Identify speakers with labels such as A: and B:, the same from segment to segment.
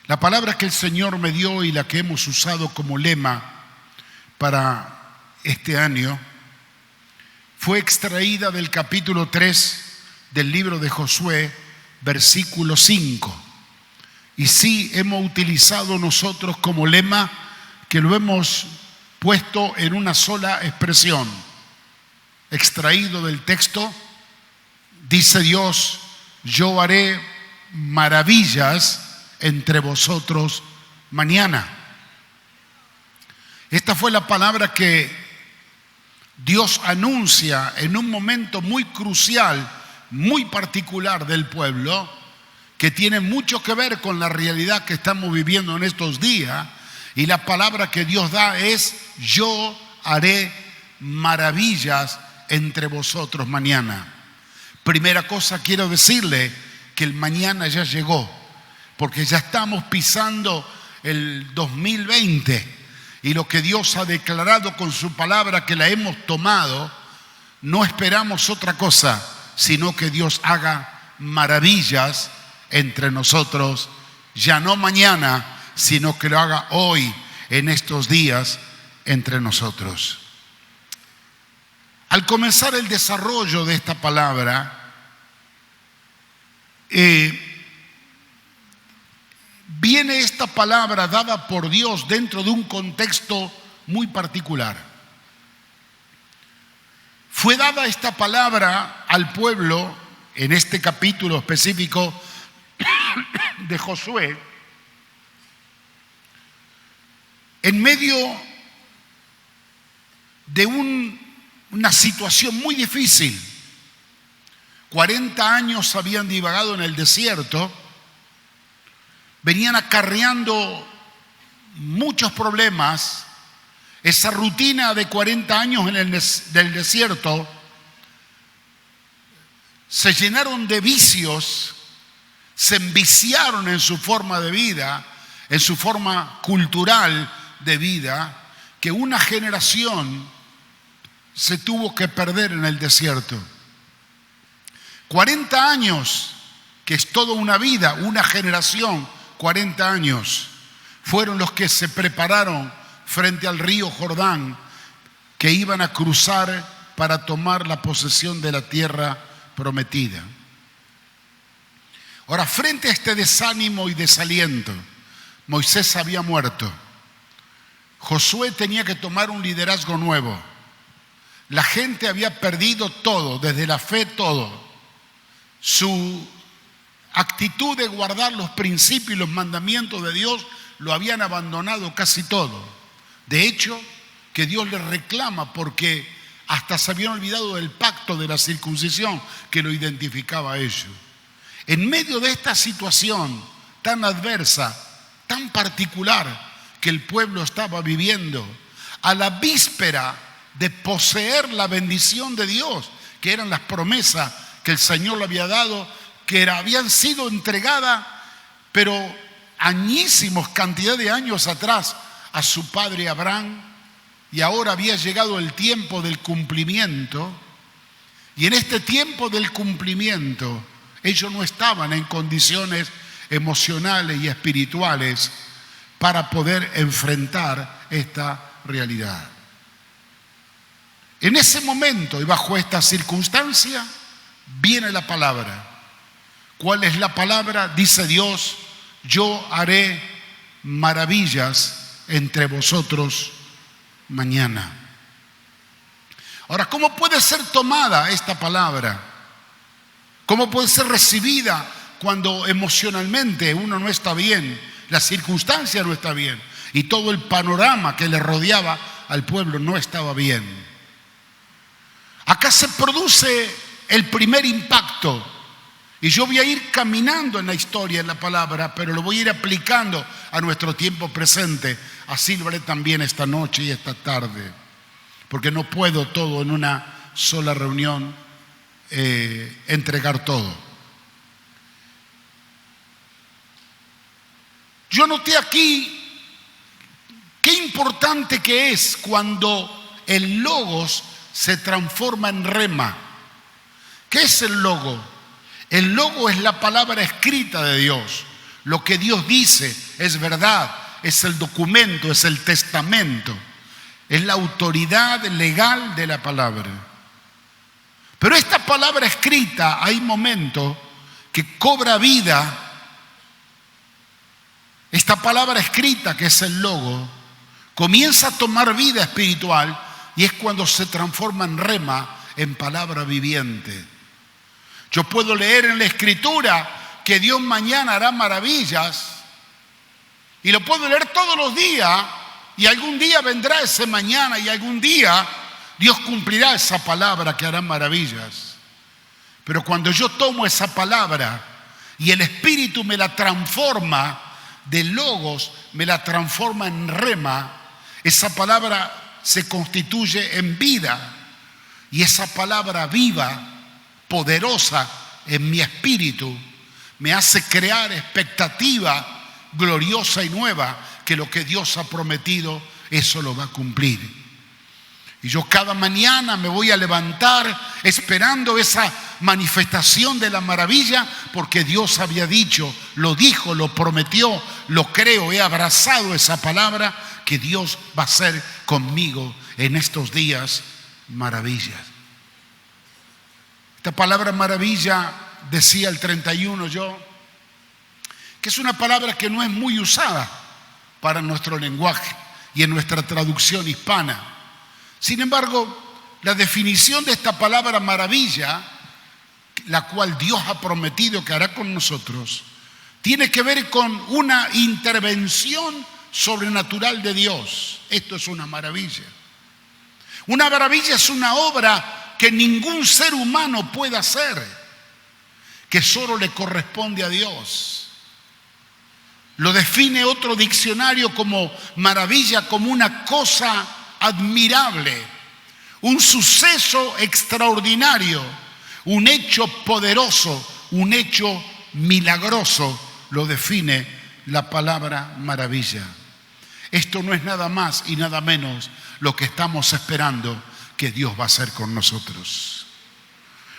A: La palabra que el Señor me dio y la que hemos usado como lema para este año fue extraída del capítulo 3 del libro de Josué, versículo 5. Y sí hemos utilizado nosotros como lema que lo hemos puesto en una sola expresión. Extraído del texto, dice Dios: yo haré maravillas entre vosotros mañana. Esta fue la palabra que Dios anuncia en un momento muy crucial, muy particular del pueblo, que tiene mucho que ver con la realidad que estamos viviendo en estos días. Y la palabra que Dios da es: yo haré maravillas entre vosotros mañana. Primera cosa, quiero decirle que el mañana ya llegó, porque ya estamos pisando el 2020 y lo que Dios ha declarado con su palabra, que la hemos tomado, no esperamos otra cosa, sino que Dios haga maravillas entre nosotros, ya no mañana, sino que lo haga hoy, en estos días, entre nosotros. Al comenzar el desarrollo de esta palabra, viene esta palabra dada por Dios dentro de un contexto muy particular. Fue dada esta palabra al pueblo en este capítulo específico de Josué en medio de una situación muy difícil. 40 años habían divagado en el desierto, venían acarreando muchos problemas. Esa rutina de 40 años del desierto se llenaron de vicios, se enviciaron en su forma de vida, en su forma cultural de vida, que una generación se tuvo que perder en el desierto. 40 años, que es toda una vida, una generación, 40 años, fueron los que se prepararon frente al río Jordán, que iban a cruzar para tomar la posesión de la tierra prometida. Ahora, frente a este desánimo y desaliento, Moisés había muerto. Josué tenía que tomar un liderazgo nuevo. La gente había perdido todo, desde la fe todo. Su actitud de guardar los principios y los mandamientos de Dios lo habían abandonado casi todo. De hecho, que Dios les reclama porque hasta se habían olvidado del pacto de la circuncisión que lo identificaba a ellos. En medio de esta situación tan adversa, tan particular que el pueblo estaba viviendo, a la víspera de poseer la bendición de Dios, que eran las promesas que el Señor le había dado, que habían sido entregadas, pero añísimos cantidad de años atrás a su padre Abraham, y ahora había llegado el tiempo del cumplimiento. Y en este tiempo del cumplimiento ellos no estaban en condiciones emocionales y espirituales para poder enfrentar esta realidad. En ese momento y bajo esta circunstancia viene la palabra. ¿Cuál es la palabra? Dice Dios: yo haré maravillas entre vosotros mañana. Ahora, ¿cómo puede ser tomada esta palabra? ¿Cómo puede ser recibida cuando emocionalmente uno no está bien, la circunstancia no está bien y todo el panorama que le rodeaba al pueblo no estaba bien? Acá se produce el primer impacto, y yo voy a ir caminando en la historia, en la palabra, pero lo voy a ir aplicando a nuestro tiempo presente. Así lo haré también esta noche y esta tarde, porque no puedo todo en una sola reunión entregar todo. Yo noté aquí qué importante que es cuando el logos se transforma en rema. ¿Qué es el logo? El logo es la palabra escrita de Dios. Lo que Dios dice es verdad, es el documento, es el testamento, es la autoridad legal de la palabra. Pero esta palabra escrita, hay momentos que cobra vida. Esta palabra escrita, que es el logo, comienza a tomar vida espiritual y es cuando se transforma en rema, en palabra viviente. Yo puedo leer en la Escritura que Dios mañana hará maravillas y lo puedo leer todos los días y algún día vendrá ese mañana y algún día Dios cumplirá esa palabra que hará maravillas. Pero cuando yo tomo esa palabra y el Espíritu me la transforma de logos, me la transforma en rema, esa palabra se constituye en vida y esa palabra viva, poderosa en mi espíritu, me hace crear expectativa gloriosa y nueva que lo que Dios ha prometido, eso lo va a cumplir. Y yo cada mañana me voy a levantar esperando esa manifestación de la maravilla, porque Dios había dicho, lo dijo, lo prometió, lo creo, he abrazado esa palabra, que Dios va a hacer conmigo en estos días maravillas. Esta palabra maravilla, decía el 31 yo, que es una palabra que no es muy usada para nuestro lenguaje y en nuestra traducción hispana. Sin embargo, la definición de esta palabra maravilla, la cual Dios ha prometido que hará con nosotros, tiene que ver con una intervención sobrenatural de Dios. Esto es una maravilla. Una maravilla es una obra que ningún ser humano puede hacer, que solo le corresponde a Dios. Lo define otro diccionario como maravilla, como una cosa admirable, un suceso extraordinario, un hecho poderoso, un hecho milagroso, lo define la palabra maravilla. Esto no es nada más y nada menos lo que estamos esperando que Dios va a hacer con nosotros.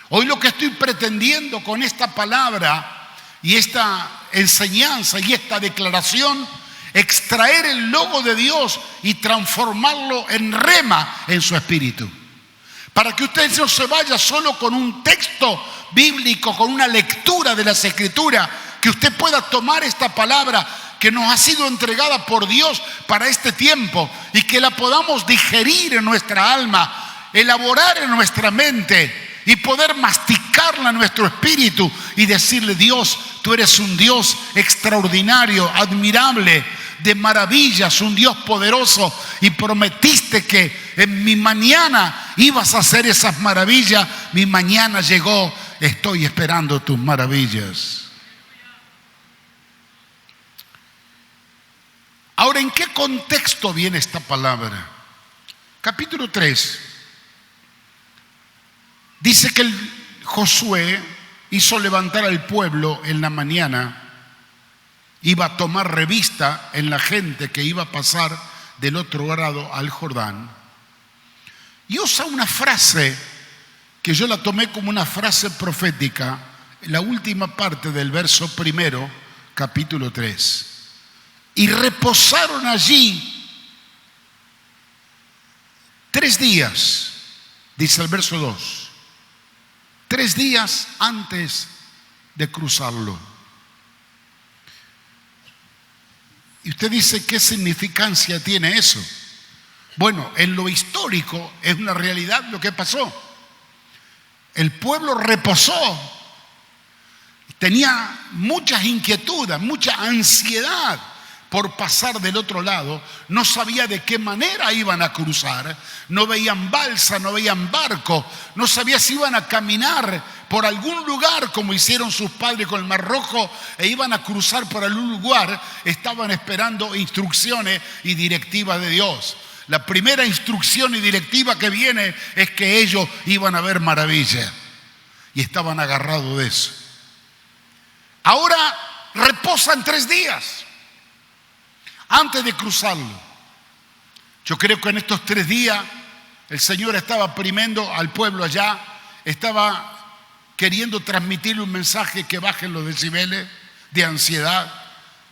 A: Hoy lo que estoy pretendiendo con esta palabra y esta enseñanza y esta declaración, extraer el logo de Dios y transformarlo en rema en su espíritu. Para que usted no se vaya solo con un texto bíblico, con una lectura de las Escrituras, que usted pueda tomar esta palabra que nos ha sido entregada por Dios para este tiempo y que la podamos digerir en nuestra alma, elaborar en nuestra mente y poder masticarla en nuestro espíritu y decirle: Dios, tú eres un Dios extraordinario, admirable, de maravillas, un Dios poderoso, y prometiste que en mi mañana ibas a hacer esas maravillas. Mi mañana llegó, estoy esperando tus maravillas. Ahora, ¿en qué contexto viene esta palabra? Capítulo 3. Dice que Josué hizo levantar al pueblo en la mañana, iba a tomar revista en la gente que iba a pasar del otro lado al Jordán, y usa una frase que yo la tomé como una frase profética, en la última parte del verso primero, capítulo 3. Y reposaron allí 3 días, dice el verso 2. 3 días antes de cruzarlo. Y usted dice, ¿qué significancia tiene eso? Bueno, en lo histórico es una realidad lo que pasó. El pueblo reposó, tenía muchas inquietudes, mucha ansiedad por pasar del otro lado, no sabía de qué manera iban a cruzar, no veían balsa, no veían barco, no sabía si iban a caminar por algún lugar como hicieron sus padres con el Mar Rojo e iban a cruzar por algún lugar. Estaban esperando instrucciones y directivas de Dios. La primera instrucción y directiva que viene es que ellos iban a ver maravilla y estaban agarrados de eso. Ahora reposan 3 días antes de cruzarlo. Yo creo que en estos 3 días el Señor estaba oprimiendo al pueblo allá, estaba queriendo transmitirle un mensaje que bajen los decibeles de ansiedad,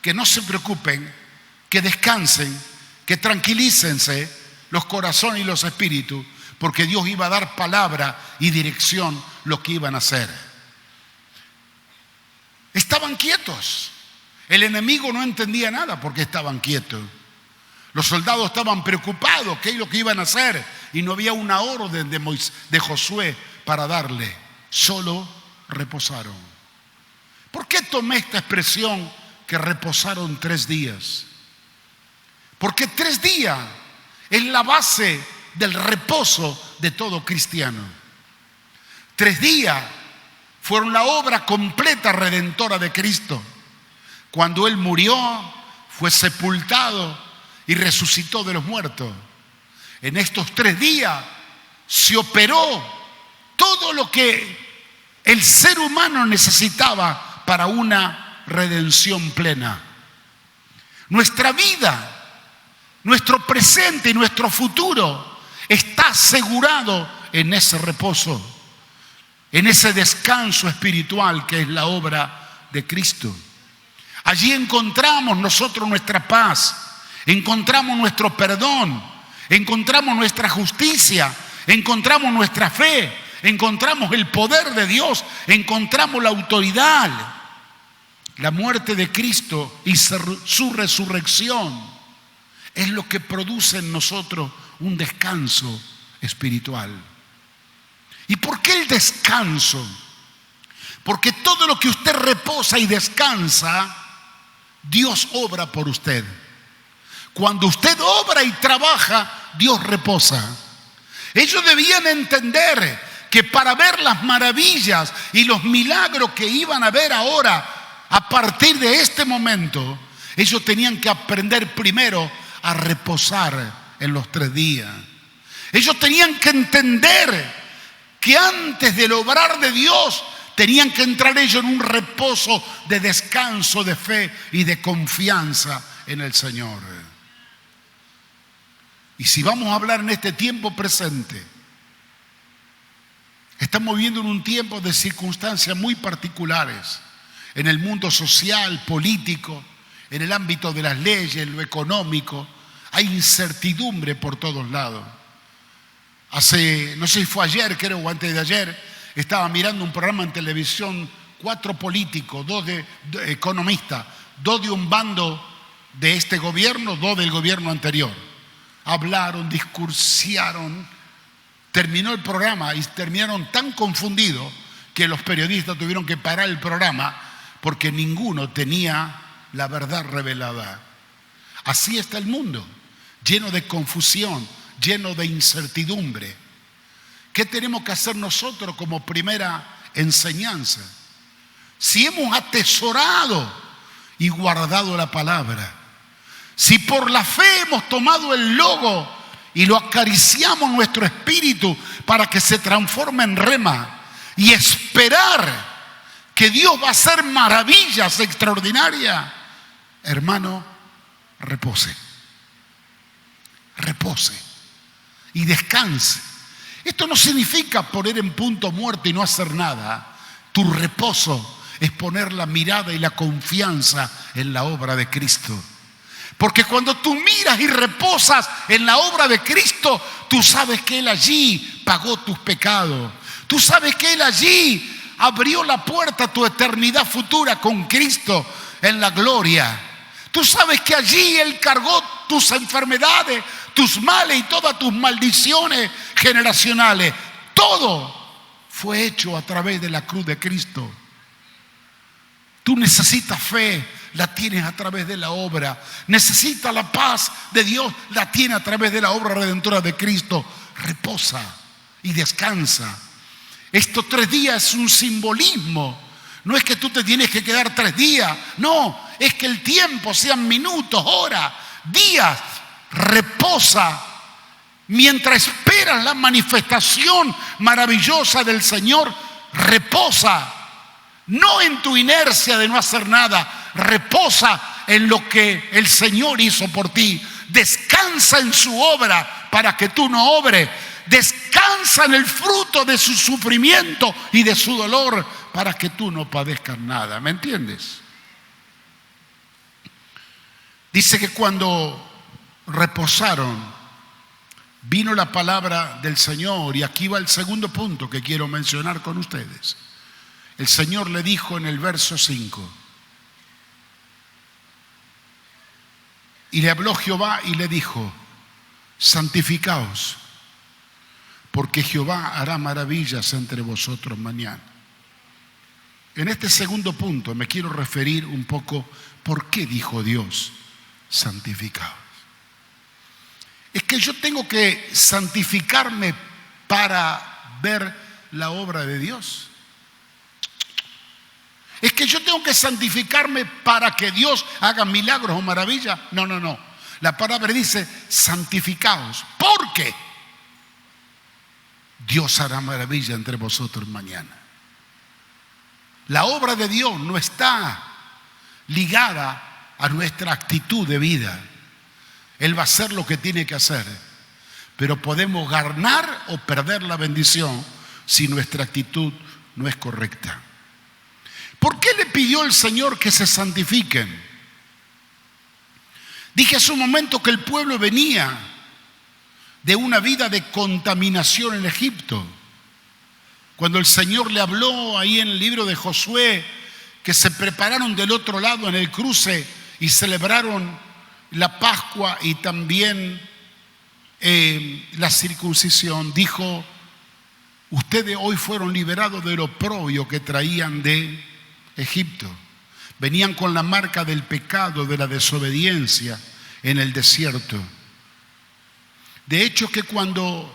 A: que no se preocupen, que descansen, que tranquilícense los corazones y los espíritus, porque Dios iba a dar palabra y dirección lo que iban a hacer. Estaban quietos. El enemigo no entendía nada porque estaban quietos. Los soldados estaban preocupados, qué es lo que iban a hacer, y no había una orden de Josué para darle. Solo reposaron. ¿Por qué tomé esta expresión que reposaron 3 días? Porque 3 días es la base del reposo de todo cristiano. 3 días fueron la obra completa redentora de Cristo. Cuando Él murió, fue sepultado y resucitó de los muertos. En estos 3 días se operó todo lo que el ser humano necesitaba para una redención plena. Nuestra vida, nuestro presente y nuestro futuro está asegurado en ese reposo, en ese descanso espiritual que es la obra de Cristo. Allí encontramos nosotros nuestra paz, encontramos nuestro perdón, encontramos nuestra justicia, encontramos nuestra fe, encontramos el poder de Dios, encontramos la autoridad. La muerte de Cristo y su resurrección es lo que produce en nosotros un descanso espiritual. ¿Y por qué el descanso? Porque todo lo que usted reposa y descansa, Dios obra por usted. Cuando usted obra y trabaja, Dios reposa. Ellos debían entender que para ver las maravillas y los milagros que iban a ver ahora, a partir de este momento, ellos tenían que aprender primero a reposar en los 3 días. Ellos tenían que entender que antes del obrar de Dios tenían que entrar ellos en un reposo de descanso, de fe y de confianza en el Señor. Y si vamos a hablar en este tiempo presente, estamos viviendo en un tiempo de circunstancias muy particulares en el mundo social, político, en el ámbito de las leyes, lo económico. Hay incertidumbre por todos lados. No sé si fue ayer, creo, o antes de ayer, estaba mirando un programa en televisión, 4 políticos, 2 economistas, 2 de un bando de este gobierno, 2 del gobierno anterior. Hablaron, discursaron, terminó el programa y terminaron tan confundidos que los periodistas tuvieron que parar el programa porque ninguno tenía la verdad revelada. Así está el mundo, lleno de confusión, lleno de incertidumbre. ¿Qué tenemos que hacer nosotros como primera enseñanza? Si hemos atesorado y guardado la palabra, si por la fe hemos tomado el logo y lo acariciamos nuestro espíritu para que se transforme en rema y esperar que Dios va a hacer maravillas extraordinarias, hermano, repose. Repose y descanse. Esto no significa poner en punto muerto y no hacer nada. Tu reposo es poner la mirada y la confianza en la obra de Cristo. Porque cuando tú miras y reposas en la obra de Cristo, tú sabes que Él allí pagó tus pecados. Tú sabes que Él allí abrió la puerta a tu eternidad futura con Cristo en la gloria. Tú sabes que allí Él cargó tus enfermedades, tus males y todas tus maldiciones generacionales. Todo fue hecho a través de la cruz de Cristo. Tú necesitas fe, la tienes a través de la obra. Necesitas la paz de Dios, la tienes a través de la obra redentora de Cristo. Reposa y descansa. Estos 3 días es un simbolismo. No es que tú te tienes que quedar 3 días. No, es que el tiempo sean minutos, horas, días. Reposa mientras esperas la manifestación maravillosa del Señor. Reposa. No en tu inercia de no hacer nada. Reposa en lo que el Señor hizo por ti. Descansa en su obra para que tú no obres. Descansa en el fruto de su sufrimiento y de su dolor para que tú no padezcas nada. ¿Me entiendes? Dice que cuando reposaron, vino la palabra del Señor, y aquí va el segundo punto que quiero mencionar con ustedes. El Señor le dijo en el verso 5, y le habló Jehová y le dijo: santificaos, porque Jehová hará maravillas entre vosotros mañana. En este segundo punto me quiero referir un poco por qué dijo Dios: santificaos. Es que yo tengo que santificarme para ver la obra de Dios. Es que yo tengo que santificarme para que Dios haga milagros o maravillas. No. La palabra dice: santificaos, porque Dios hará maravilla entre vosotros mañana. La obra de Dios no está ligada a nuestra actitud de vida. Él va a hacer lo que tiene que hacer, pero podemos ganar o perder la bendición si nuestra actitud no es correcta. ¿Por qué le pidió el Señor que se santifiquen? Dije hace un momento que el pueblo venía de una vida de contaminación en Egipto. Cuando el Señor le habló ahí en el libro de Josué, que se prepararon del otro lado en el cruce y celebraron la Pascua y también la circuncisión, dijo: ustedes hoy fueron liberados del oprobio que traían de Egipto. Venían con la marca del pecado, de la desobediencia en el desierto. De hecho, que cuando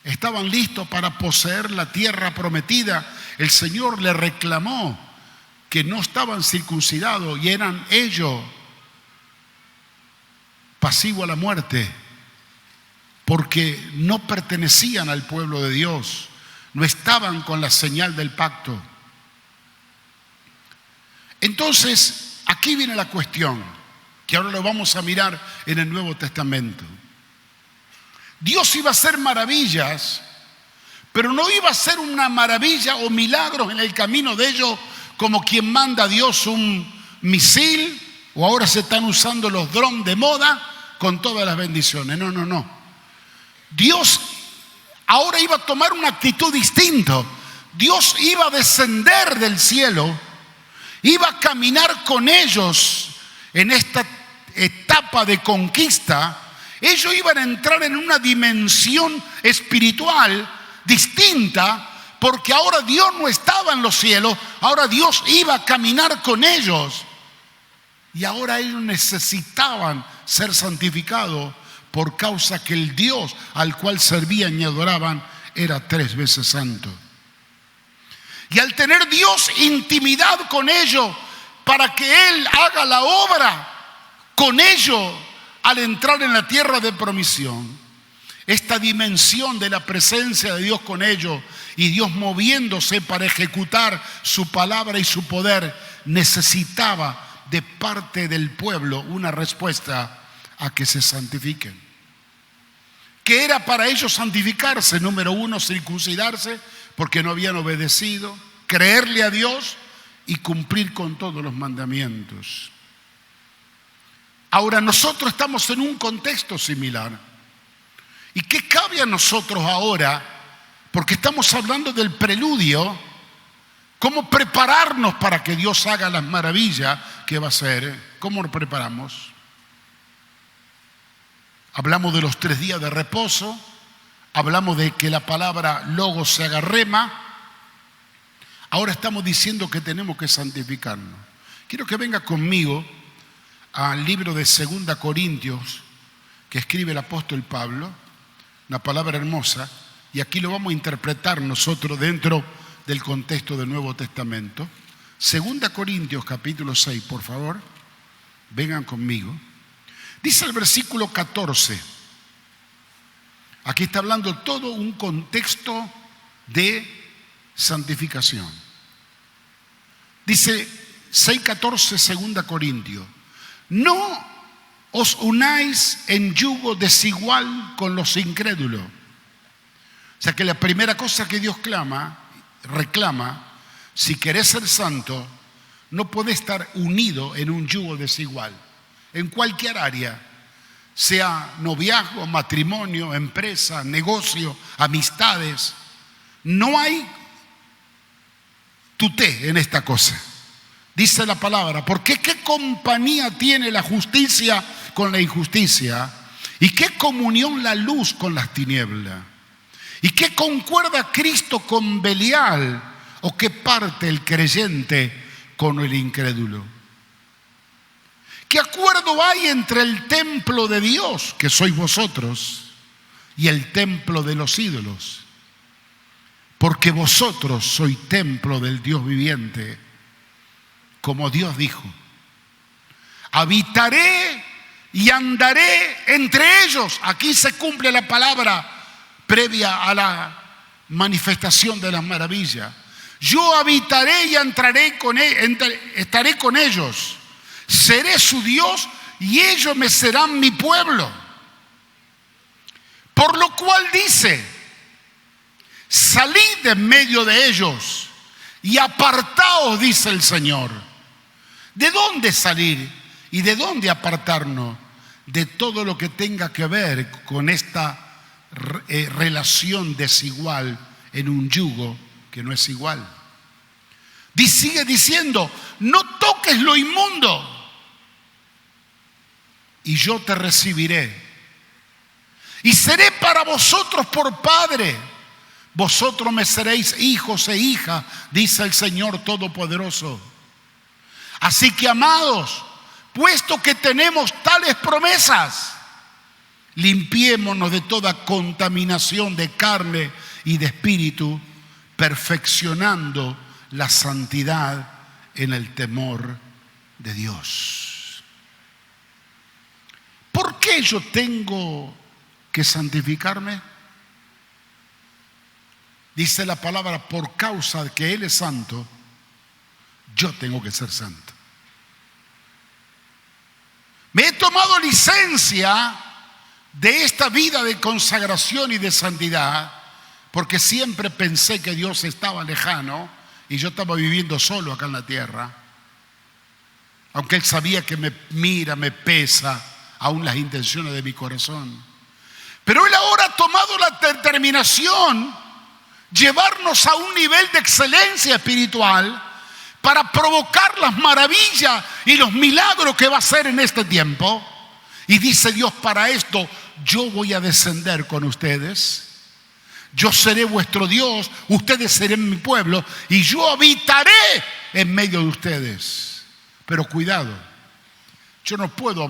A: estaban listos para poseer la tierra prometida, el Señor le reclamó que no estaban circuncidados y eran ellos pasivos a la muerte, porque no pertenecían al pueblo de Dios, no estaban con la señal del pacto. Entonces, aquí viene la cuestión, que ahora lo vamos a mirar en el Nuevo Testamento. Dios iba a hacer maravillas, pero no iba a hacer una maravilla o milagros en el camino de ellos como quien manda a Dios un misil, o ahora se están usando los drones de moda con todas las bendiciones. No. Dios ahora iba a tomar una actitud distinta. Dios iba a descender del cielo, iba a caminar con ellos en esta etapa de conquista. Ellos iban a entrar en una dimensión espiritual distinta, porque ahora Dios no estaba en los cielos, ahora Dios iba a caminar con ellos. Y ahora ellos necesitaban ser santificados por causa que el Dios al cual servían y adoraban era 3 veces santo. Y al tener Dios intimidad con ellos para que Él haga la obra con ellos al entrar en la tierra de promisión, esta dimensión de la presencia de Dios con ellos y Dios moviéndose para ejecutar su palabra y su poder, necesitaba de parte del pueblo una respuesta a que se santifiquen. ¿Qué era para ellos santificarse? Número 1, circuncidarse, porque no habían obedecido, creerle a Dios y cumplir con todos los mandamientos. Ahora nosotros estamos en un contexto similar. ¿Y qué cabe a nosotros ahora? Porque estamos hablando del preludio, cómo prepararnos para que Dios haga las maravillas que va a hacer. ¿Cómo lo preparamos? Hablamos de los 3 días de reposo, hablamos de que la palabra logos se haga rema. Ahora estamos diciendo que tenemos que santificarnos. Quiero que venga conmigo al libro de 2 Corintios que escribe el apóstol Pablo, una palabra hermosa, y aquí lo vamos a interpretar nosotros dentro del contexto del Nuevo Testamento. 2 Corintios capítulo 6, por favor, vengan conmigo. Dice el versículo 14, aquí está hablando todo un contexto de santificación. Dice 6:14, 2 Corintios: no os unáis en yugo desigual con los incrédulos. O sea que la primera cosa que Dios reclama, si querés ser santo, no podés estar unido en un yugo desigual. en cualquier área, sea noviazgo, matrimonio, empresa, negocio, amistades. No hay tuté en esta cosa. Dice la palabra, porque ¿qué compañía tiene la justicia con la injusticia? ¿Y qué comunión la luz con las tinieblas? ¿Y qué concuerda Cristo con Belial? ¿O qué parte el creyente con el incrédulo? ¿Qué acuerdo hay entre el templo de Dios, que sois vosotros, y el templo de los ídolos? Porque vosotros sois templo del Dios viviente, como Dios dijo: habitaré y andaré entre ellos. Aquí se cumple la palabra previa a la manifestación de las maravillas. Yo habitaré y estaré con ellos. Seré su Dios y ellos me serán mi pueblo. Por lo cual dice: salid de en medio de ellos y apartaos, dice el Señor. ¿De dónde salir y de dónde apartarnos? De todo lo que tenga que ver con esta relación desigual en un yugo que no es igual. Sigue diciendo: no toques lo inmundo y yo te recibiré y seré para vosotros por padre. Vosotros me seréis hijos e hijas, dice el Señor Todopoderoso. Así que, amados, puesto que tenemos tales promesas, limpiémonos de toda contaminación de carne y de espíritu, perfeccionando la santidad en el temor de Dios. ¿Por qué yo tengo que santificarme? Dice la palabra: por causa de que Él es santo, yo tengo que ser santo. Me he tomado licencia de esta vida de consagración y de santidad, porque siempre pensé que Dios estaba lejano y yo estaba viviendo solo acá en la tierra, aunque Él sabía que me mira, me pesa aún las intenciones de mi corazón. Pero Él ahora ha tomado la determinación llevarnos a un nivel de excelencia espiritual para provocar las maravillas y los milagros que va a hacer en este tiempo. Y dice Dios: para esto yo voy a descender con ustedes, yo seré vuestro Dios, ustedes serán mi pueblo y yo habitaré en medio de ustedes. Pero cuidado, yo no puedo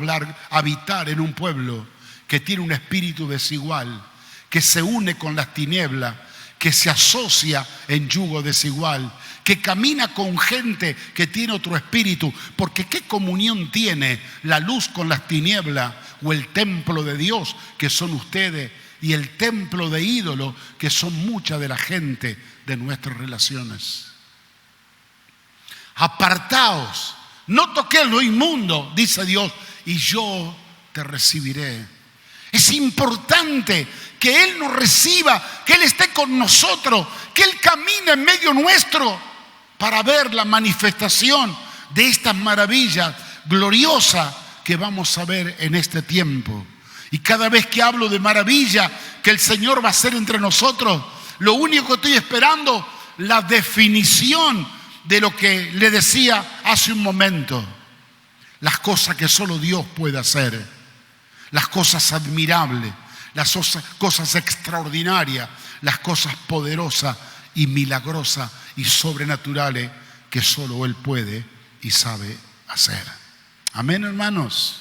A: habitar en un pueblo que tiene un espíritu desigual, que se une con las tinieblas, que se asocia en yugo desigual, que camina con gente que tiene otro espíritu. Porque ¿qué comunión tiene la luz con las tinieblas, o el templo de Dios, que son ustedes, y el templo de ídolo, que son mucha de la gente de nuestras relaciones? Apartaos, no toquéis lo inmundo, dice Dios, y yo te recibiré. Es importante que Él nos reciba, que Él esté con nosotros, que Él camine en medio nuestro para ver la manifestación de estas maravillas gloriosas que vamos a ver en este tiempo. Y cada vez que hablo de maravilla que el Señor va a hacer entre nosotros, lo único que estoy esperando, la definición de lo que le decía hace un momento. Las cosas que solo Dios puede hacer, las cosas admirables, las cosas extraordinarias, las cosas poderosas y milagrosas y sobrenaturales que solo Él puede y sabe hacer. Amén, hermanos.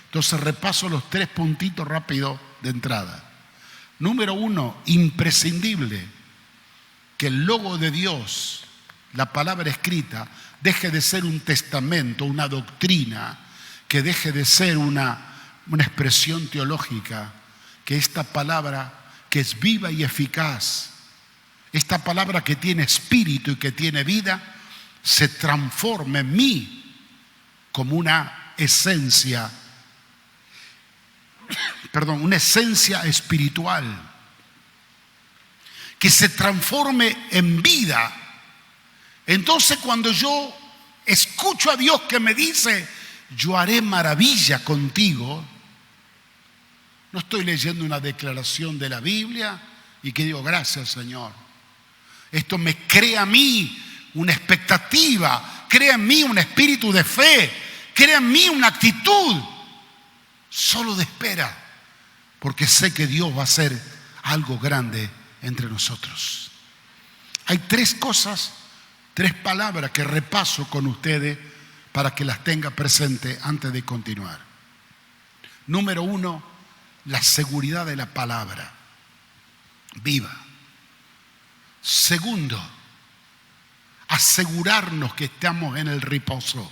A: Entonces repaso los 3 puntitos rápido de entrada. Número 1, imprescindible que el logo de Dios, la palabra escrita, deje de ser un testamento, una doctrina, que deje de ser una expresión teológica, que esta palabra que es viva y eficaz, esta palabra que tiene espíritu y que tiene vida, se transforme en mí como una esencia, una esencia espiritual, que se transforme en vida. Entonces, cuando yo escucho a Dios que me dice yo haré maravilla contigo, no estoy leyendo una declaración de la Biblia y que digo, gracias Señor. Esto me crea a mí una expectativa, crea en mí un espíritu de fe, crea en mí una actitud solo de espera, porque sé que Dios va a hacer algo grande entre nosotros. Hay tres cosas, tres palabras que repaso con ustedes para que las tenga presente antes de continuar. Número 1, la seguridad de la palabra viva. Segundo, asegurarnos que estamos en el reposo,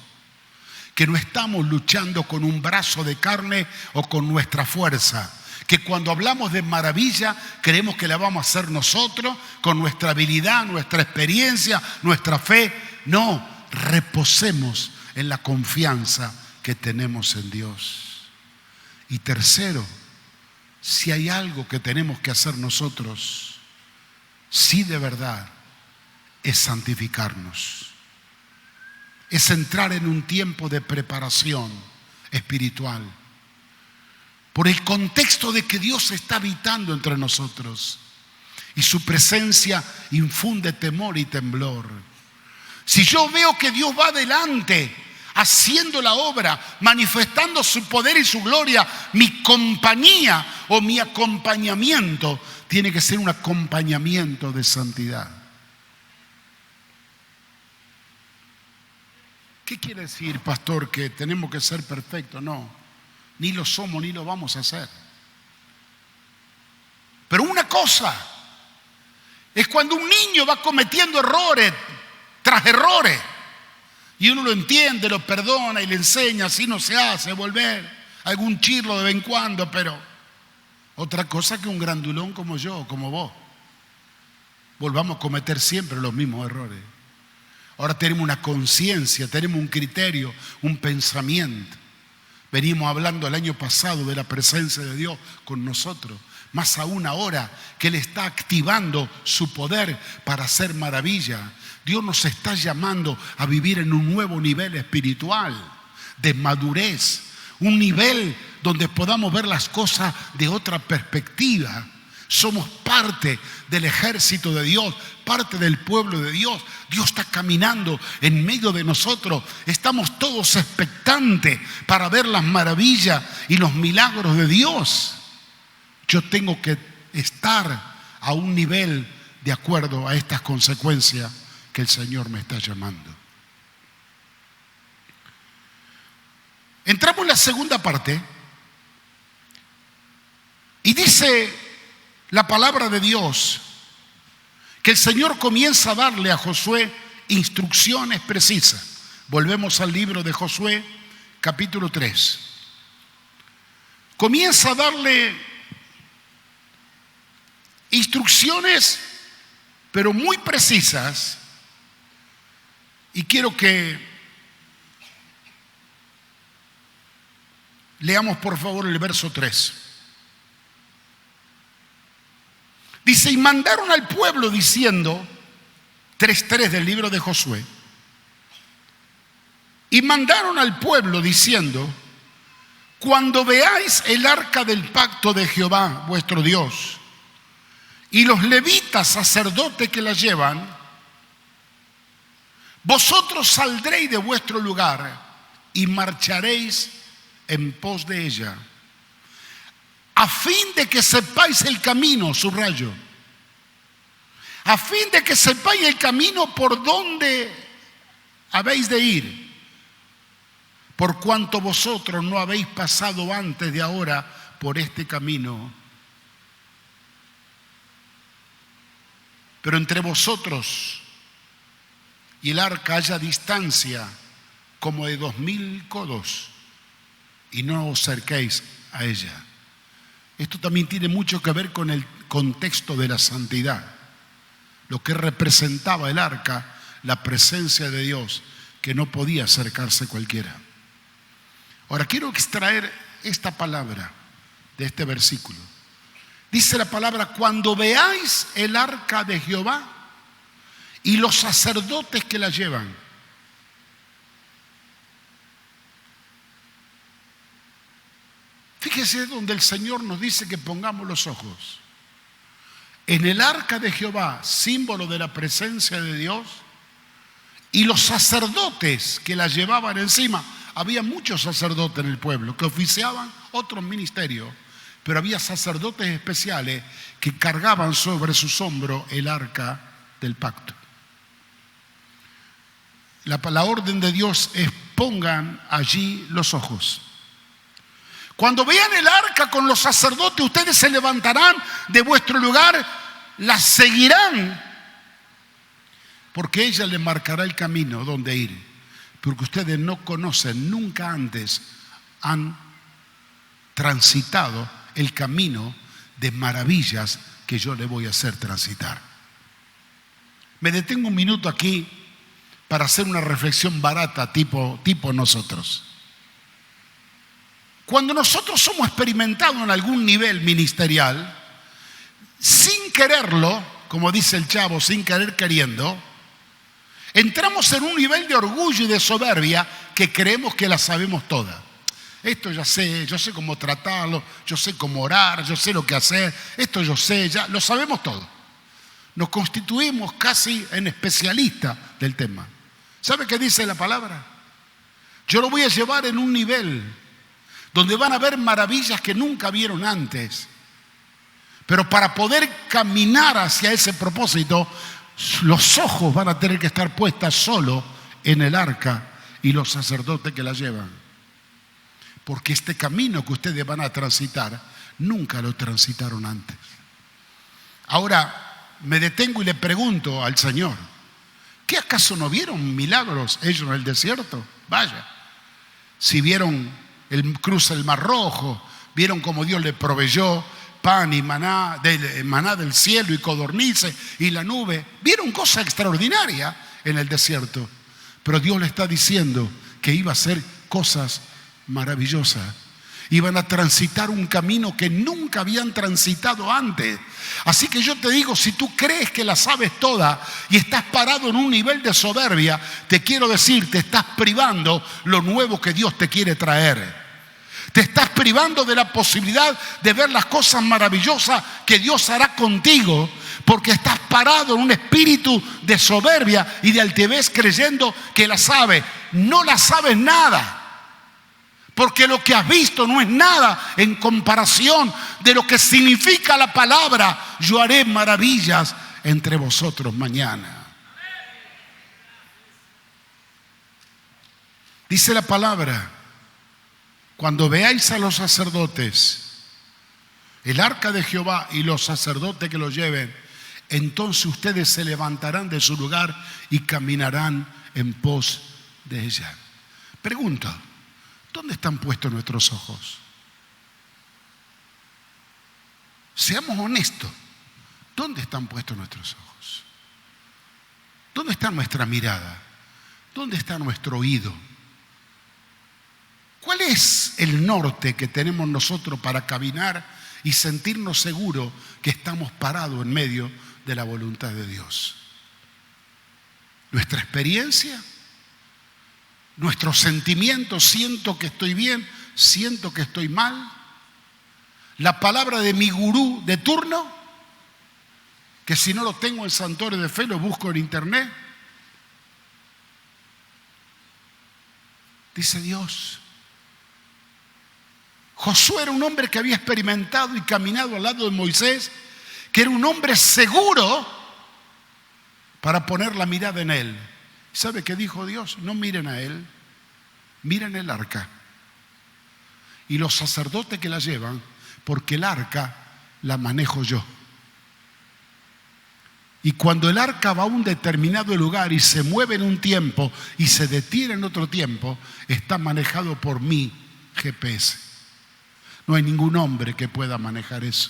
A: que no estamos luchando con un brazo de carne o con nuestra fuerza, que cuando hablamos de maravilla creemos que la vamos a hacer nosotros con nuestra habilidad, nuestra experiencia, nuestra fe. No, reposemos en la confianza que tenemos en Dios. Y tercero, si hay algo que tenemos que hacer nosotros, sí de verdad, es santificarnos. Es entrar en un tiempo de preparación espiritual. Por el contexto de que Dios está habitando entre nosotros y su presencia infunde temor y temblor. Si yo veo que Dios va adelante haciendo la obra, manifestando su poder y su gloria, mi compañía o mi acompañamiento tiene que ser un acompañamiento de santidad. ¿Qué quiere decir, pastor, que tenemos que ser perfectos? No, ni lo somos ni lo vamos a hacer. Pero una cosa es cuando un niño va cometiendo errores tras errores y uno lo entiende, lo perdona y le enseña, así no se hace, volver algún chirlo de vez en cuando, pero otra cosa que un grandulón como yo, como vos, volvamos a cometer siempre los mismos errores. Ahora tenemos una conciencia, tenemos un criterio, un pensamiento. Venimos hablando el año pasado de la presencia de Dios con nosotros. Más aún ahora que Él está activando su poder para hacer maravilla. Dios nos está llamando a vivir en un nuevo nivel espiritual, de madurez. Un nivel donde podamos ver las cosas de otra perspectiva. Somos parte del ejército de Dios, parte del pueblo de Dios. Dios está caminando en medio de nosotros. Estamos todos expectantes para ver las maravillas y los milagros de Dios. Yo tengo que estar a un nivel de acuerdo a estas consecuencias que el Señor me está llamando. Entramos en la segunda parte y dice la palabra de Dios que el Señor comienza a darle a Josué instrucciones precisas. Volvemos al libro de Josué, capítulo 3. Comienza a darle instrucciones, pero muy precisas. Y quiero que leamos por favor el verso 3. Dice, y mandaron al pueblo diciendo, 3:3 del libro de Josué, y mandaron al pueblo diciendo, cuando veáis el arca del pacto de Jehová, vuestro Dios, y los levitas sacerdotes que la llevan, vosotros saldréis de vuestro lugar y marcharéis en pos de ella, a fin de que sepáis el camino, subrayo, a fin de que sepáis el camino por donde habéis de ir, por cuanto vosotros no habéis pasado antes de ahora por este camino. Pero entre vosotros y el arca haya distancia como de 2000 codos, y no os acerquéis a ella. Esto también tiene mucho que ver con el contexto de la santidad. Lo que representaba el arca, la presencia de Dios, que no podía acercarse cualquiera. Ahora quiero extraer esta palabra de este versículo. Dice la palabra, cuando veáis el arca de Jehová y los sacerdotes que la llevan. Fíjese donde el Señor nos dice que pongamos los ojos. En el arca de Jehová, símbolo de la presencia de Dios, y los sacerdotes que la llevaban encima. Había muchos sacerdotes en el pueblo que oficiaban otros ministerios, pero había sacerdotes especiales que cargaban sobre sus hombros el arca del pacto. La orden de Dios es: pongan allí los ojos. Cuando vean el arca con los sacerdotes, ustedes se levantarán de vuestro lugar, la seguirán, porque ella les marcará el camino donde ir, porque ustedes no conocen, nunca antes han transitado el camino de maravillas que yo les voy a hacer transitar. Me detengo un minuto aquí para hacer una reflexión barata tipo nosotros. Cuando nosotros somos experimentados en algún nivel ministerial, sin quererlo, como dice el chavo, sin querer queriendo, entramos en un nivel de orgullo y de soberbia que creemos que la sabemos toda. Esto ya sé, yo sé cómo tratarlo, yo sé cómo orar, yo sé lo que hacer, esto yo sé, ya lo sabemos todo. Nos constituimos casi en especialistas del tema. ¿Sabe qué dice la palabra? Yo lo voy a llevar en un nivel donde van a ver maravillas que nunca vieron antes. Pero para poder caminar hacia ese propósito, los ojos van a tener que estar puestos solo en el arca y los sacerdotes que la llevan. Porque este camino que ustedes van a transitar, nunca lo transitaron antes. Ahora, me detengo y le pregunto al Señor: ¿qué acaso no vieron milagros ellos en el desierto? Vaya, si vieron el cruce del Mar Rojo, vieron cómo Dios le proveyó pan y maná del cielo y codornices y la nube, vieron cosas extraordinarias en el desierto. Pero Dios le está diciendo que iba a hacer cosas maravillosas. Iban a transitar un camino que nunca habían transitado antes. Así que yo te digo, si tú crees que la sabes toda y estás parado en un nivel de soberbia, te quiero decir, te estás privando lo nuevo que Dios te quiere traer. Te estás privando de la posibilidad de ver las cosas maravillosas que Dios hará contigo, porque estás parado en un espíritu de soberbia y de altivez creyendo que la sabes. No la sabes nada. Porque lo que has visto no es nada en comparación de lo que significa la palabra: yo haré maravillas entre vosotros mañana. Dice la palabra: cuando veáis a los sacerdotes, el arca de Jehová y los sacerdotes que lo lleven, entonces ustedes se levantarán de su lugar y caminarán en pos de ella. Pregunta: ¿dónde están puestos nuestros ojos? Seamos honestos. ¿Dónde están puestos nuestros ojos? ¿Dónde está nuestra mirada? ¿Dónde está nuestro oído? ¿Cuál es el norte que tenemos nosotros para caminar y sentirnos seguros que estamos parados en medio de la voluntad de Dios? ¿Nuestra experiencia? ¿Nuestros sentimientos? ¿Siento que estoy bien? ¿Siento que estoy mal? ¿La palabra de mi gurú de turno? Que si no lo tengo en Santuario de Fe, lo busco en internet. Dice Dios. Josué era un hombre que había experimentado y caminado al lado de Moisés, que era un hombre seguro para poner la mirada en él. ¿Sabe qué dijo Dios? No miren a él, miren el arca y los sacerdotes que la llevan, porque el arca la manejo yo. Y cuando el arca va a un determinado lugar y se mueve en un tiempo y se detiene en otro tiempo, está manejado por mi GPS. No hay ningún hombre que pueda manejar eso.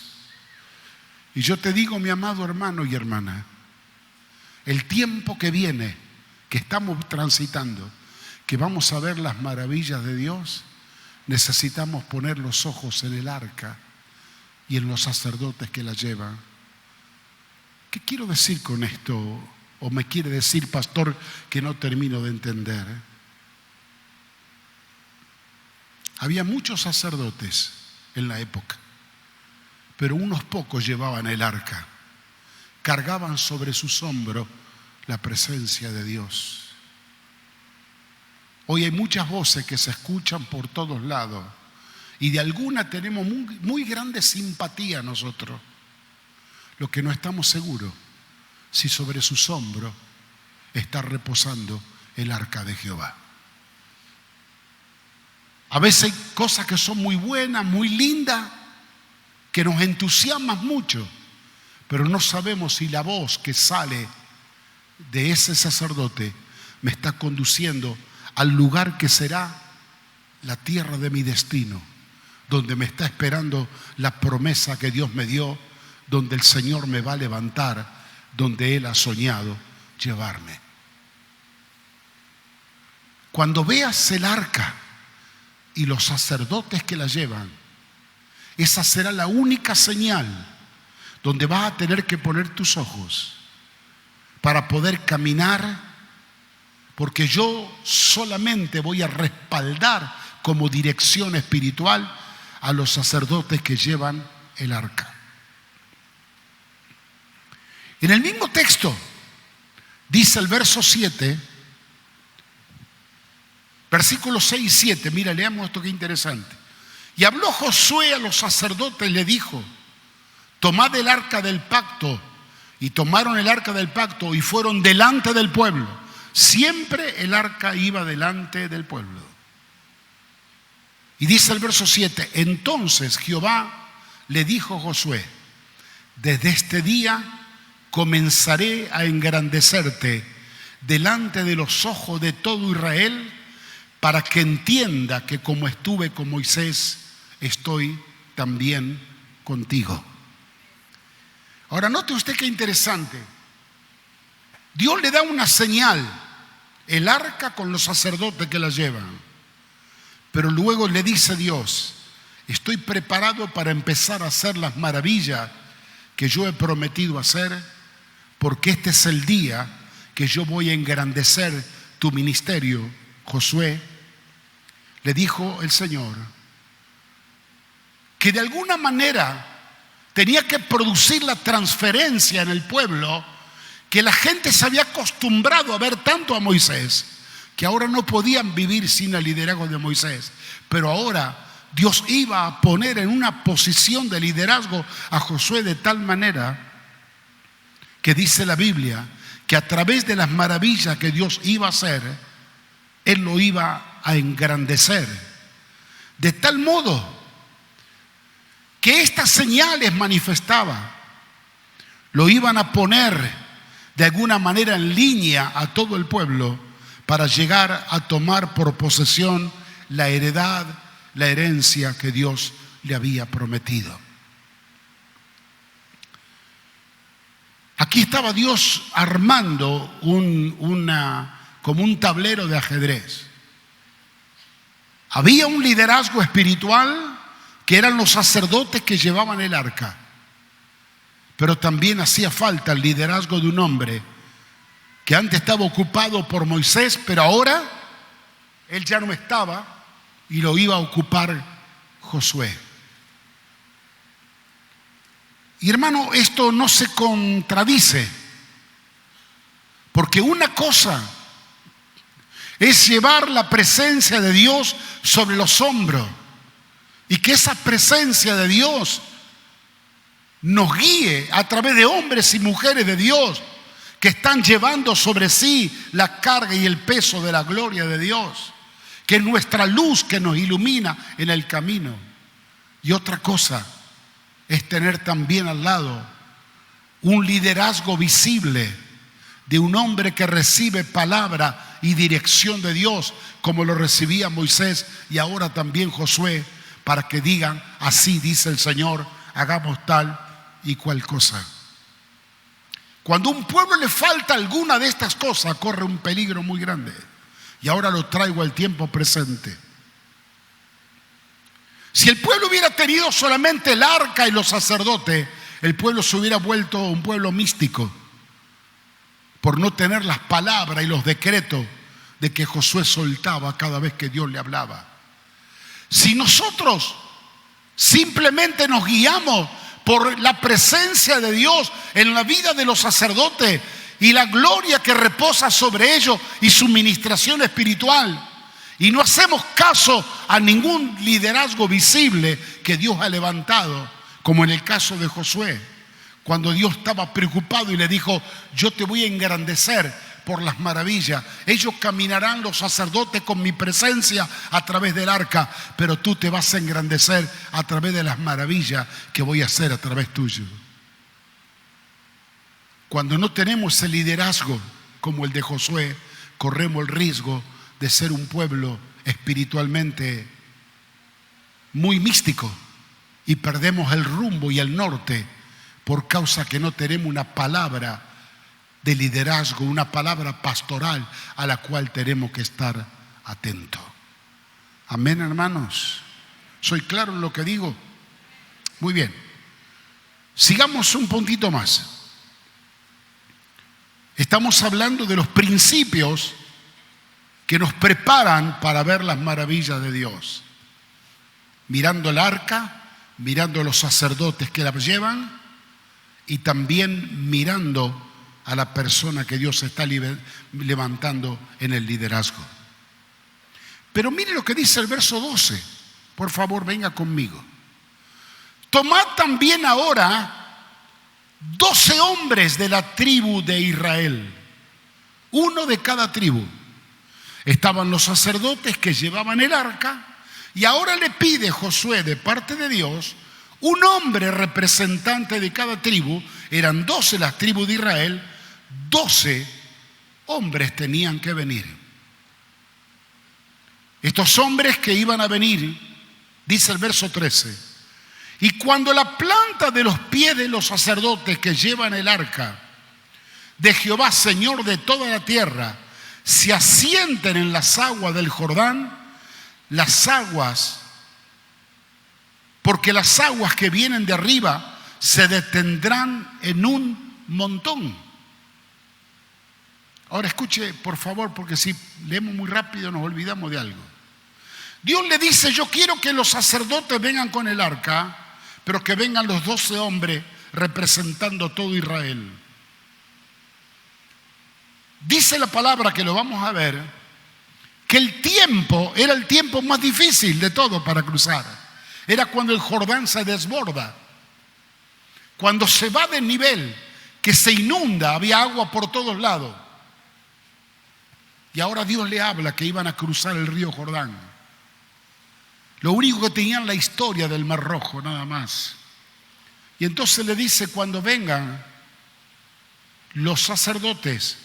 A: Y yo te digo, mi amado hermano y hermana, el tiempo que viene, que estamos transitando, que vamos a ver las maravillas de Dios, necesitamos poner los ojos en el arca y en los sacerdotes que la llevan. ¿Qué quiero decir con esto? ¿O me quiere decir, pastor, que no termino de entender? Había muchos sacerdotes en la época. Pero unos pocos llevaban el arca, cargaban sobre sus hombros la presencia de Dios. Hoy hay muchas voces que se escuchan por todos lados y de alguna tenemos muy grande simpatía nosotros. Lo que no estamos seguros si sobre sus hombros está reposando el arca de Jehová. A veces hay cosas que son muy buenas, muy lindas, que nos entusiasman mucho, pero no sabemos si la voz que sale de ese sacerdote me está conduciendo al lugar que será la tierra de mi destino, donde me está esperando la promesa que Dios me dio, donde el Señor me va a levantar, donde Él ha soñado llevarme. Cuando veas el arca y los sacerdotes que la llevan, esa será la única señal donde vas a tener que poner tus ojos para poder caminar, porque yo solamente voy a respaldar como dirección espiritual a los sacerdotes que llevan el arca. En el mismo texto dice el verso 7, versículos 6 y 7, mira, leamos esto que interesante. Y habló Josué a los sacerdotes y le dijo: tomad el arca del pacto. Y tomaron el arca del pacto y fueron delante del pueblo. Siempre el arca iba delante del pueblo. Y dice el verso 7, entonces Jehová le dijo a Josué: desde este día comenzaré a engrandecerte delante de los ojos de todo Israel, para que entienda que como estuve con Moisés, estoy también contigo. Ahora note usted qué interesante. Dios le da una señal, el arca con los sacerdotes que la llevan. Pero luego le dice Dios: estoy preparado para empezar a hacer las maravillas que yo he prometido hacer, porque este es el día que yo voy a engrandecer tu ministerio, Josué. Le dijo el Señor que de alguna manera tenía que producir la transferencia en el pueblo, que la gente se había acostumbrado a ver tanto a Moisés, que ahora no podían vivir sin el liderazgo de Moisés. Pero ahora Dios iba a poner en una posición de liderazgo a Josué de tal manera que dice la Biblia que a través de las maravillas que Dios iba a hacer, Él lo iba a engrandecer. De tal modo que estas señales manifestaba, lo iban a poner de alguna manera en línea a todo el pueblo para llegar a tomar por posesión la heredad, la herencia que Dios le había prometido. Aquí estaba Dios armando como un tablero de ajedrez. Había un liderazgo espiritual que eran los sacerdotes que llevaban el arca. Pero también hacía falta el liderazgo de un hombre que antes estaba ocupado por Moisés, pero ahora él ya no estaba y lo iba a ocupar Josué. Y hermano, esto no se contradice, porque una cosa es llevar la presencia de Dios sobre los hombros y que esa presencia de Dios nos guíe a través de hombres y mujeres de Dios que están llevando sobre sí la carga y el peso de la gloria de Dios, que es nuestra luz que nos ilumina en el camino. Y otra cosa es tener también al lado un liderazgo visible de un hombre que recibe palabra y dirección de Dios, como lo recibía Moisés y ahora también Josué, para que digan: así dice el Señor, hagamos tal y cual cosa. Cuando a un pueblo le falta alguna de estas cosas, corre un peligro muy grande. Y ahora lo traigo al tiempo presente. Si el pueblo hubiera tenido solamente el arca y los sacerdotes, el pueblo se hubiera vuelto un pueblo místico, por no tener las palabras y los decretos de que Josué soltaba cada vez que Dios le hablaba. Si nosotros Simplemente nos guiamos por la presencia de Dios en la vida de los sacerdotes y la gloria que reposa sobre ellos y su ministración espiritual. Y no hacemos caso a ningún liderazgo visible que Dios ha levantado, como en el caso de Josué, cuando Dios estaba preocupado y le dijo: yo te voy a engrandecer por las maravillas. Ellos caminarán, los sacerdotes, con mi presencia a través del arca, pero tú te vas a engrandecer a través de las maravillas que voy a hacer a través tuyo. Cuando no tenemos ese liderazgo como el de Josué, corremos el riesgo de ser un pueblo espiritualmente muy místico y perdemos el rumbo y el norte por causa que no tenemos una palabra de liderazgo, una palabra pastoral a la cual tenemos que estar atentos. Amén, hermanos. ¿Soy claro en lo que digo? Muy bien. Sigamos un puntito más. Estamos hablando de los principios que nos preparan para ver las maravillas de Dios. Mirando el arca, mirando a los sacerdotes que la llevan y también mirando a la persona que Dios está levantando en el liderazgo. Pero mire lo que dice el verso 12. Por favor, venga conmigo. Tomad también ahora 12 hombres de la tribu de Israel, uno de cada tribu. Estaban los sacerdotes que llevaban el arca, y ahora le pide Josué de parte de Dios un hombre representante de cada tribu. Eran 12 las tribus de Israel, 12 hombres tenían que venir. Estos hombres que iban a venir, dice el verso 13, y cuando la planta de los pies de los sacerdotes que llevan el arca de Jehová, Señor de toda la tierra, se asienten en las aguas del Jordán, las aguas, porque las aguas que vienen de arriba se detendrán en un montón. Ahora escuche, por favor, porque si leemos muy rápido nos olvidamos de algo. Dios le dice: yo quiero que los sacerdotes vengan con el arca, pero que vengan los 12 hombres representando todo Israel. Dice la palabra, que lo vamos a ver, que el tiempo era el tiempo más difícil de todo para cruzar. Era cuando el Jordán se desborda, cuando se va de nivel, que se inunda, había agua por todos lados. Y ahora Dios le habla que iban a cruzar el río Jordán. Lo único que tenían la historia del Mar Rojo, nada más. Y entonces le dice: cuando vengan los sacerdotes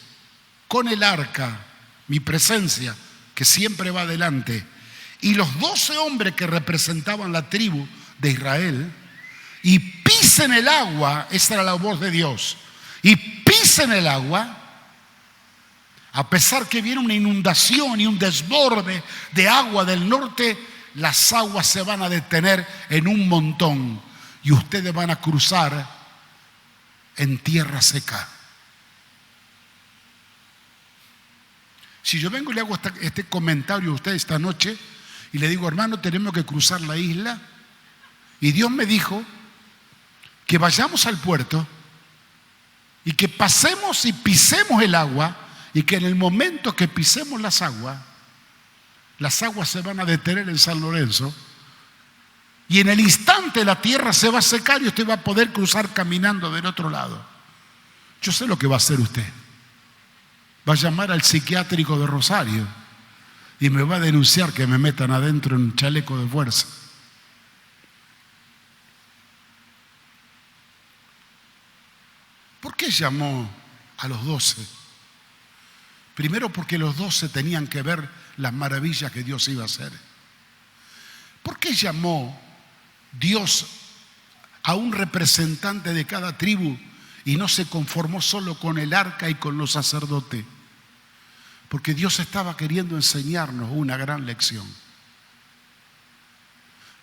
A: con el arca, mi presencia, que siempre va adelante, y los 12 hombres que representaban la tribu de Israel, y pisen el agua, esa era la voz de Dios, y pisen el agua, a pesar que viene una inundación y un desborde de agua del norte, las aguas se van a detener en un montón y ustedes van a cruzar en tierra seca. Si yo vengo y le hago este comentario a usted esta noche y le digo: hermano, tenemos que cruzar la isla, y Dios me dijo que vayamos al puerto y que pasemos y pisemos el agua, y que en el momento que pisemos las aguas se van a detener en San Lorenzo, y en el instante la tierra se va a secar y usted va a poder cruzar caminando del otro lado. Yo sé lo que va a hacer usted. Va a llamar al psiquiátrico de Rosario y me va a denunciar que me metan adentro en un chaleco de fuerza. ¿Por qué llamó a los 12? Primero, porque los 12 tenían que ver las maravillas que Dios iba a hacer. ¿Por qué llamó Dios a un representante de cada tribu y no se conformó solo con el arca y con los sacerdotes? Porque Dios estaba queriendo enseñarnos una gran lección.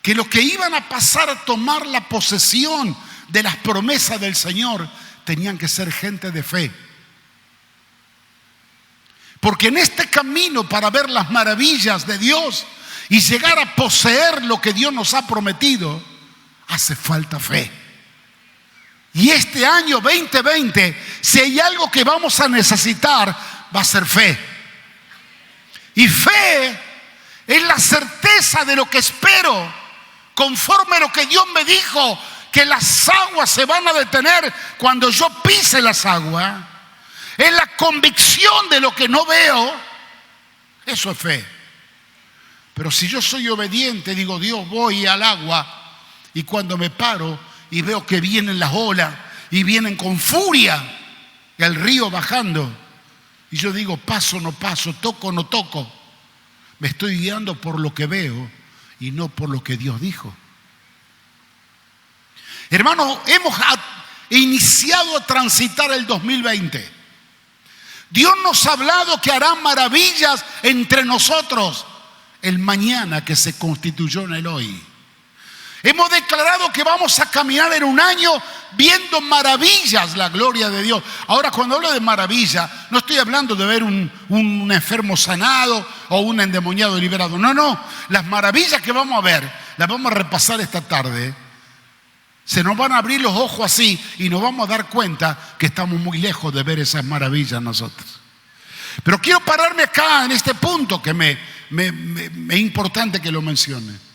A: Que los que iban a pasar a tomar la posesión de las promesas del Señor tenían que ser gente de fe. Porque en este camino para ver las maravillas de Dios y llegar a poseer lo que Dios nos ha prometido, hace falta fe. Y este año 2020, si hay algo que vamos a necesitar, va a ser fe. Y fe es la certeza de lo que espero, conforme a lo que Dios me dijo, que las aguas se van a detener cuando yo pise las aguas. Es la convicción de lo que no veo. Eso es fe. Pero si yo soy obediente, digo, Dios, voy al agua, y cuando me paro y veo que vienen las olas y vienen con furia el río bajando, y yo digo, paso o no paso, toco o no toco, me estoy guiando por lo que veo y no por lo que Dios dijo. Hermanos, hemos iniciado a transitar el 2020. Dios nos ha hablado que hará maravillas entre nosotros el mañana que se constituyó en el hoy. Hemos declarado que vamos a caminar en un año viendo maravillas, la gloria de Dios. Ahora, cuando hablo de maravilla, no estoy hablando de ver un enfermo sanado o un endemoniado liberado. No. Las maravillas que vamos a ver, las vamos a repasar esta tarde. Se nos van a abrir los ojos así y nos vamos a dar cuenta que estamos muy lejos de ver esas maravillas nosotros. Pero quiero pararme acá en este punto que es importante que lo mencione.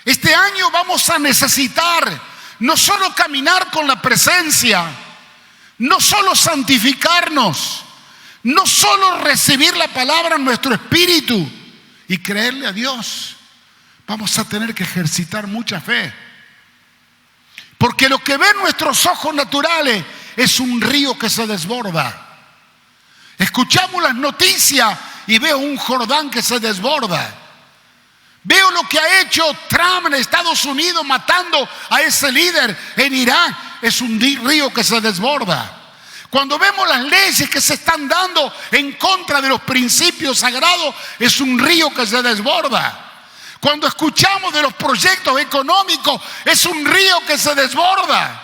A: Este año vamos a necesitar no solo caminar con la presencia, no solo santificarnos, no solo recibir la palabra en nuestro espíritu y creerle a Dios. Vamos a tener que ejercitar mucha fe. Porque lo que ven nuestros ojos naturales es un río que se desborda. Escuchamos las noticias y veo un Jordán que se desborda. Veo lo que ha hecho Trump en Estados Unidos matando a ese líder en Irán. Es un río que se desborda. Cuando vemos las leyes que se están dando en contra de los principios sagrados, es un río que se desborda. Cuando escuchamos de los proyectos económicos, es un río que se desborda.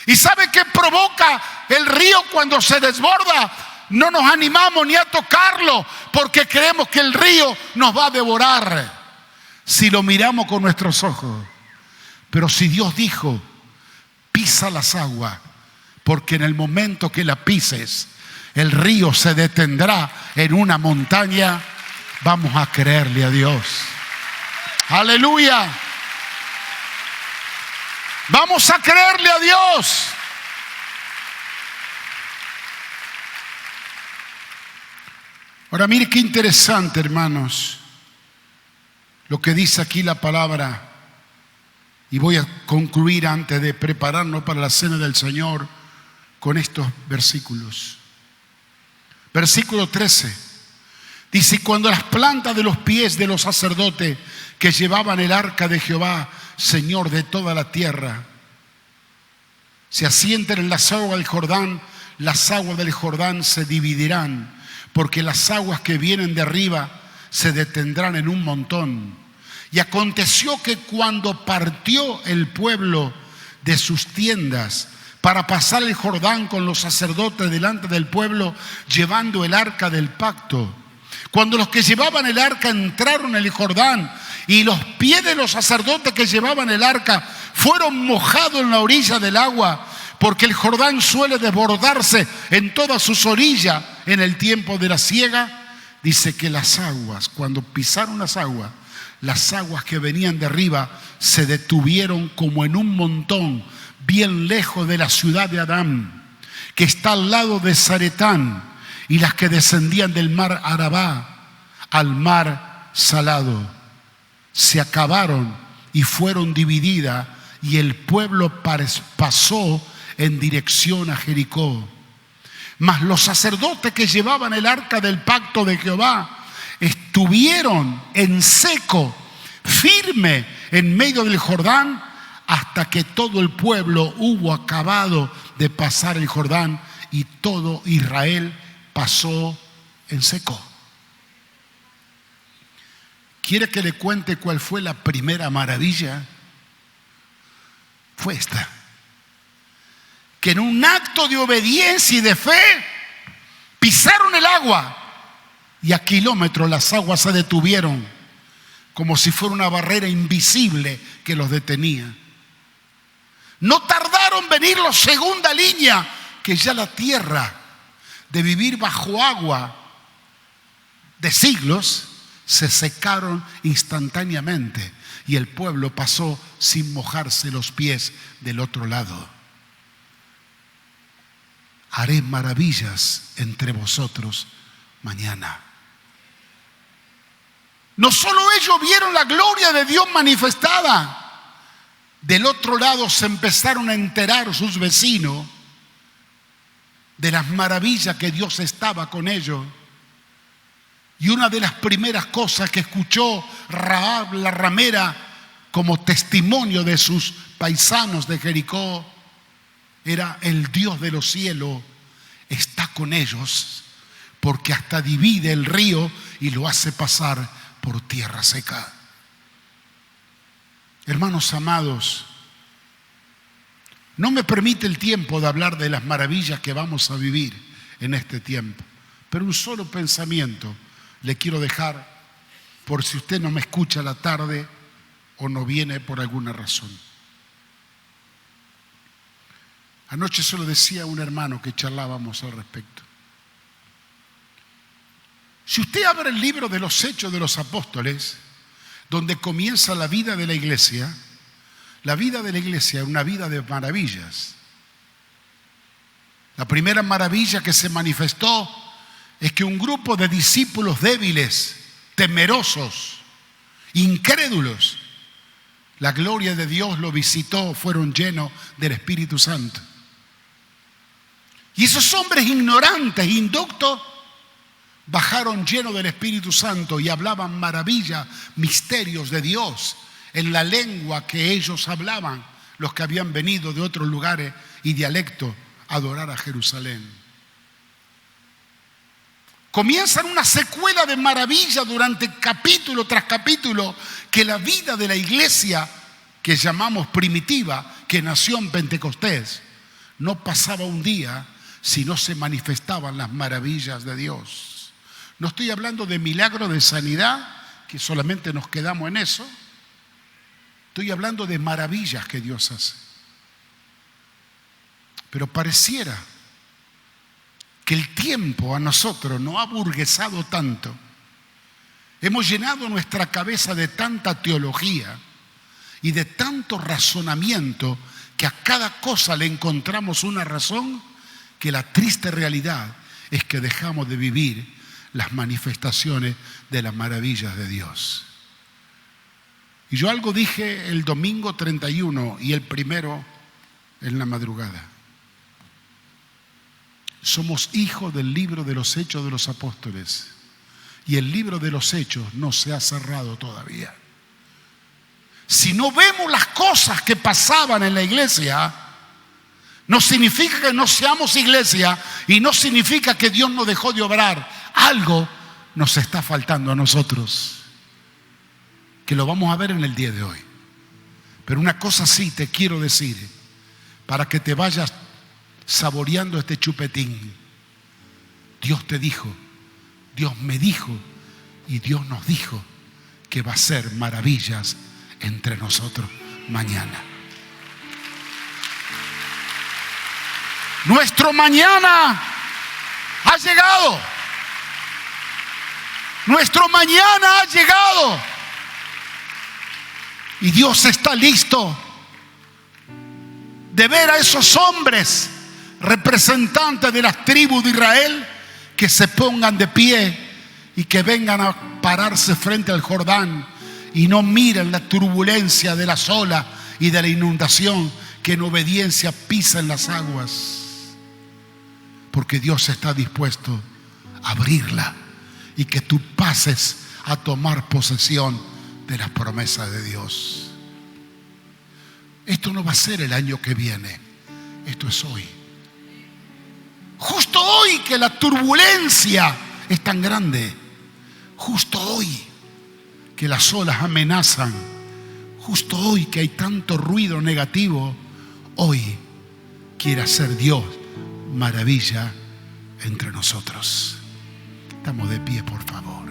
A: ¿Y sabe qué provoca el río cuando se desborda? No nos animamos ni a tocarlo porque creemos que el río nos va a devorar si lo miramos con nuestros ojos. Pero si Dios dijo, pisa las aguas, porque en el momento que la pises, el río se detendrá en una montaña, vamos a creerle a Dios. Aleluya. Vamos a creerle a Dios. Ahora mire qué interesante, hermanos, lo que dice aquí la palabra. Y voy a concluir antes de prepararnos para la cena del Señor con estos versículos. Versículo 13. Dice, cuando las plantas de los pies de los sacerdotes que llevaban el arca de Jehová, Señor de toda la tierra, se asienten en las aguas del Jordán, las aguas del Jordán se dividirán, porque las aguas que vienen de arriba se detendrán en un montón. Y aconteció que cuando partió el pueblo de sus tiendas para pasar el Jordán con los sacerdotes delante del pueblo, llevando el arca del pacto, cuando los que llevaban el arca entraron en el Jordán y los pies de los sacerdotes que llevaban el arca fueron mojados en la orilla del agua, porque el Jordán suele desbordarse en todas sus orillas en el tiempo de la siega, dice que las aguas, cuando pisaron las aguas que venían de arriba se detuvieron como en un montón, bien lejos de la ciudad de Adán, que está al lado de Zaretán, y las que descendían del mar Arabá al mar Salado. Se acabaron y fueron divididas, y el pueblo pasó en dirección a Jericó. Mas los sacerdotes que llevaban el arca del pacto de Jehová estuvieron en seco, firme en medio del Jordán, hasta que todo el pueblo hubo acabado de pasar el Jordán, y todo Israel pasó en seco. ¿Quiere que le cuente cuál fue la primera maravilla? Fue esta: que en un acto de obediencia y de fe pisaron el agua, y a kilómetros las aguas se detuvieron. como si fuera una barrera invisible que los detenía. No tardaron en venir los segunda línea, que ya la tierra, de vivir bajo agua de siglos, se secaron instantáneamente y el pueblo pasó sin mojarse los pies del otro lado. Haré maravillas entre vosotros mañana. No solo ellos vieron la gloria de Dios manifestada, del otro lado se empezaron a enterar sus vecinos de las maravillas que Dios estaba con ellos. Y una de las primeras cosas que escuchó Rahab la ramera como testimonio de sus paisanos de Jericó era: el Dios de los cielos está con ellos, porque hasta divide el río y lo hace pasar por tierra seca. Hermanos amados, no me permite el tiempo de hablar de las maravillas que vamos a vivir en este tiempo, pero un solo pensamiento le quiero dejar por si usted no me escucha a la tarde o no viene por alguna razón. Anoche se lo decía a un hermano que charlábamos al respecto. Si usted abre el libro de los Hechos de los Apóstoles, donde comienza la vida de la iglesia es una vida de maravillas. La primera maravilla que se manifestó es que un grupo de discípulos débiles, temerosos, incrédulos, la gloria de Dios lo visitó, fueron llenos del Espíritu Santo. Y esos hombres ignorantes, inductos, bajaron llenos del Espíritu Santo y hablaban maravillas, misterios de Dios en la lengua que ellos hablaban, los que habían venido de otros lugares y dialectos a adorar a Jerusalén. Comienzan una secuela de maravillas durante capítulo tras capítulo, que la vida de la iglesia que llamamos primitiva, que nació en Pentecostés, no pasaba un día si no se manifestaban las maravillas de Dios. No estoy hablando de milagros de sanidad, que solamente nos quedamos en eso. Estoy hablando de maravillas que Dios hace. Pero pareciera que el tiempo a nosotros nos ha aburguesado tanto. Hemos llenado nuestra cabeza de tanta teología y de tanto razonamiento que a cada cosa le encontramos una razón, que la triste realidad es que dejamos de vivir las manifestaciones de las maravillas de Dios. Y yo algo dije el domingo 31 y el primero en la madrugada. Somos hijos del libro de los Hechos de los Apóstoles y el libro de los Hechos no se ha cerrado todavía. Si no vemos las cosas que pasaban en la iglesia, no significa que no seamos iglesia y no significa que Dios nos dejó de obrar. Algo nos está faltando a nosotros, que lo vamos a ver en el día de hoy. Pero una cosa sí te quiero decir, para que te vayas saboreando este chupetín. Dios te dijo, Dios me dijo y Dios nos dijo que va a hacer maravillas entre nosotros mañana. Nuestro mañana ha llegado. Nuestro mañana ha llegado. Y Dios está listo de ver a esos hombres representantes de las tribus de Israel que se pongan de pie y que vengan a pararse frente al Jordán y no miren la turbulencia de las olas y de la inundación, que en obediencia pisan las aguas, porque Dios está dispuesto a abrirla y que tú pases a tomar posesión de las promesas de Dios. Esto no va a ser el año que viene, esto es hoy. Justo hoy que la turbulencia es tan grande, justo hoy que las olas amenazan, justo hoy que hay tanto ruido negativo, hoy quiere hacer Dios maravilla entre nosotros. Estamos de pie, por favor.